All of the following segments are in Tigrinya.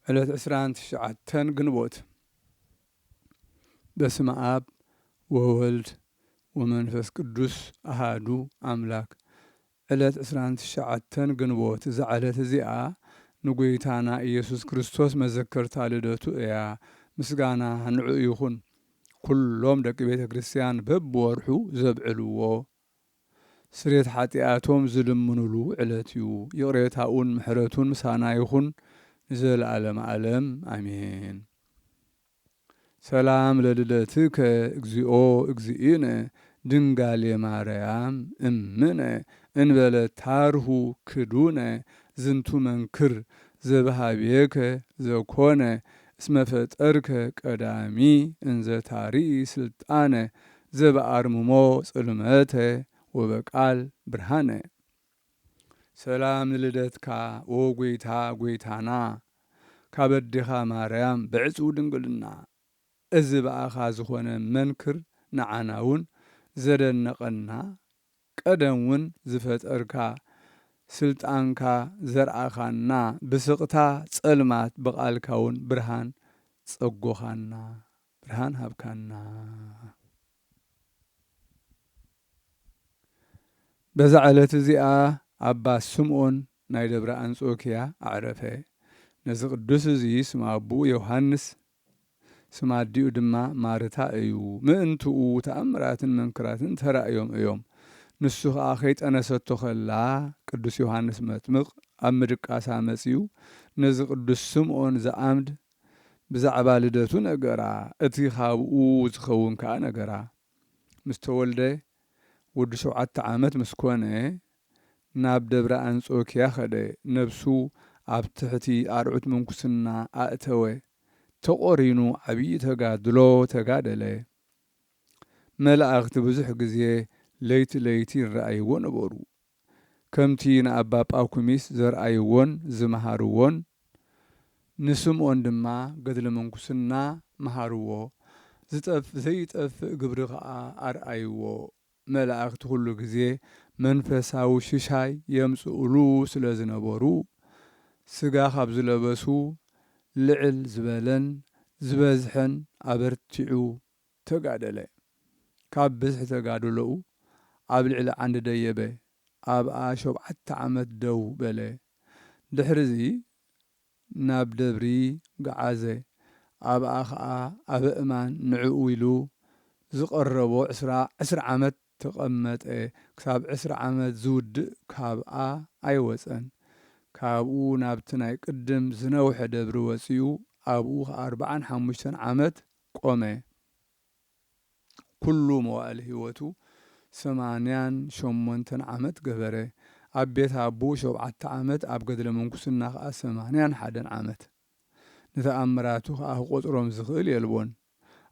ዕለት 29 ግንቦት በስመ አብ ወወልድ ወመንፈስ ቅዱስ አሃዱ አምላክ። ዕለት 29 ግንቦት እዛ ዕለት እዚኣ ንጎይታና ኢየሱስ ክርስቶስ መዘከርታ ልደቱ እያ። ምስጋና ንዑ ይኹን። ኩሎም ደቂ ቤተ ክርስቲያን በብወርሑ ዘብዕልዎ ስርየት ኃጢአቶም ዝልምንሉ ዕለት እዩ። ይቕሬታኡን ምሕረቱን ምሳና ይኹን ንዘለዓለመ ዓለም አሜን። ሰላም ለልደትከ እግዚኦ እግዚእነ ድንጋሌ ማርያም እምነ እንበለ ታርሁ ክዱነ ዝንቱ መንክር ዘበሃቤከ ዘኮነ እስመ ፈጠርከ ቀዳሚ እንዘ ታርኢ ስልጣነ ዘበአርምሞ ጽልመተ ወበቃል ብርሃነ። ሰላም ንልደትካ ወጎይታ ጎይታና ካበዲኻ ማርያም ብዕፁ ድንግልና እዚ በኣኻ ዝኾነ መንክር ንዓናውን ዘደነቐና ቀደምውን ዝፈጠርካ ስልጣንካ ዘርአኻና ብስቕታ ጸልማት በቓልካውን ብርሃን ጸጎኻና ብርሃን ሃብካና። በዛ ዕለት እዚኣ አባ ስምዖን ናይ ደብረ አንጾኪያ አዕረፈ። ነዚ ቅዱስ እዚ ስም አቡኡ ዮሐንስ ስም አዲኡ ድማ ማርታ እዩ። ምእንትኡ ተአምራትን መንክራትን ተራእዮም እዮም። ንሱ ከዓ ከይጠነሰቶ ኸላ ቅዱስ ዮሐንስ መጥምቕ ኣብ ምድቃሳ መጺኡ ነዚ ቅዱስ ስምዖን ዝኣምድ ብዛዕባ ልደቱ ነገራ። እቲ ካብኡ ዝኸውን ከዓ ነገራ ምስ ተወልደ ወዲ 7 ዓመት ምስ ኮነ ናብ ደብረ አንጾኪያ ኸደ። ነብሱ ኣብ ትሕቲ ኣርዑት ምንኩስና ኣእተወ። ተቖሪኑ ዓብዪ ተጋድሎ ተጋደለ። መላእኽቲ ብዙሕ ግዜ ለይቲ ለይቲ ይረአይዎ ነበሩ። ከምቲ ንኣባ ጳኩሚስ ዘርአይዎን ዝመሃርዎን ንስምዖን ድማ ገድሊ ምንኩስና መሃርዎ። ዘይጠፍእ ግብሪ ከዓ ኣርአይዎ። መላእኽቲ ኩሉ ግዜ መንፈሳዊ ሽሻይ የምጽእሉ ስለ ዝነበሩ ስጋ ካብ ዝለበሱ ልዕል ዝበለን ዝበዝሐን ኣበርቲዑ ተጋደለ። ካብ ብዝሒ ተጋድሎኡ ኣብ ልዕሊ ዓንዲ ደየበ። ኣብኣ 7 ዓመት ደው በለ። ድሕሪዚ ናብ ደብሪ ገዓዘ። ኣብኣ ከዓ ኣብ እማን ንዕኡ ኢሉ ዝቐረቦ 10 ዓመት ተቐመጠ። ክሳብ 10 ዓመት ዝውድእ ካብኣ ኣይወፀን። ካብኡ ናብቲ ናይ ቅድም ዝነውሐ ደብሪ ወፂኡ ኣብኡ 45 ዓመት ቆመ። ኩሉ መዋዕሊ ህይወቱ 88 ዓመት ገበረ። ኣብ ቤት ኣቦኡ 7 ዓመት፣ ኣብ ገድለ ምንኩስና ከዓ 81 ዓመት። ንተኣምራቱ ከዓ ክቆጥሮም ዝኽእል የልቦን።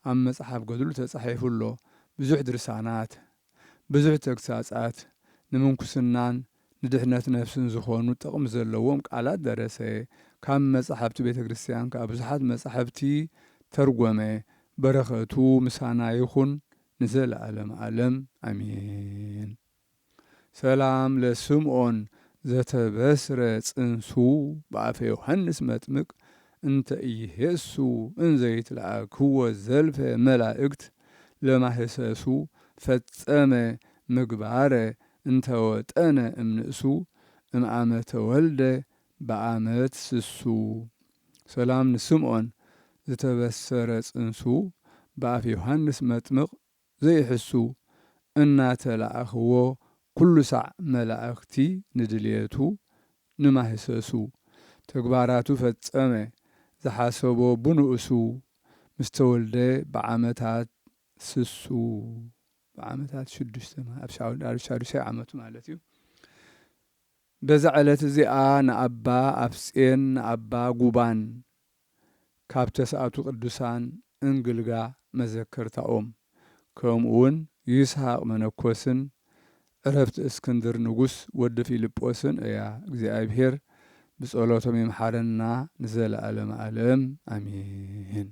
ኣብ መጽሓፍ ገድሉ ተጻሒፉሎ ብዙሕ ድርሳናት፣ ብዙሕ ተግሳጻት ንምንኩስናን ንድሕነት ነፍስን ዝኾኑ ጥቕሚ ዘለዎም ቃላት ደረሰ። ካብ መጻሕፍቲ ቤተ ክርስቲያን ከዓ ብዙሓት መጻሕፍቲ ተርጎመ። በረኸቱ ምሳና ይኹን ንዘለዓለመ ዓለም አሜን። ሰላም ለስምዖን ዘተበስረ ጽንሱ በአፈ ዮሐንስ መጥምቅ እንተ ኢየሱ እንዘይትለአክዎ ዘልፈ መላእክት ለማህሰሱ ፈጸመ ምግባረ እንተወጠነ እምንእሱ እምዓመተ ወልደ በዓመት ስሱ። ሰላም ንስምዖን ዝተበሰረ ጽንሱ በአፈ ዮሐንስ መጥምቕ ዘይሕሱ እናተለአኽዎ ኩሉ ሳዕ መላእኽቲ ንድልየቱ ንማህሰሱ። ተግባራቱ ፈጸመ ዝሓሰቦ ብንእሱ ምስ ተወልደ ብዓመታት ስሱ። ብዓመታት 6 ዓመቱ ማለት እዩ። በዛ ዕለት እዚኣ ንኣባ ኣፍጼን ንኣባ ጉባን ካብ ተስኣቱ ቅዱሳን እንግልጋ መዘከርታኦም፣ ከምኡውን ይስሐቅ መነኮስን ዕረፍቲ እስክንድር ንጉስ ወዲ ፊልጶስን እያ። እግዚአብሔር ብጸሎቶም ይምሓረና ንዘለዓለመ ዓለም አሜን።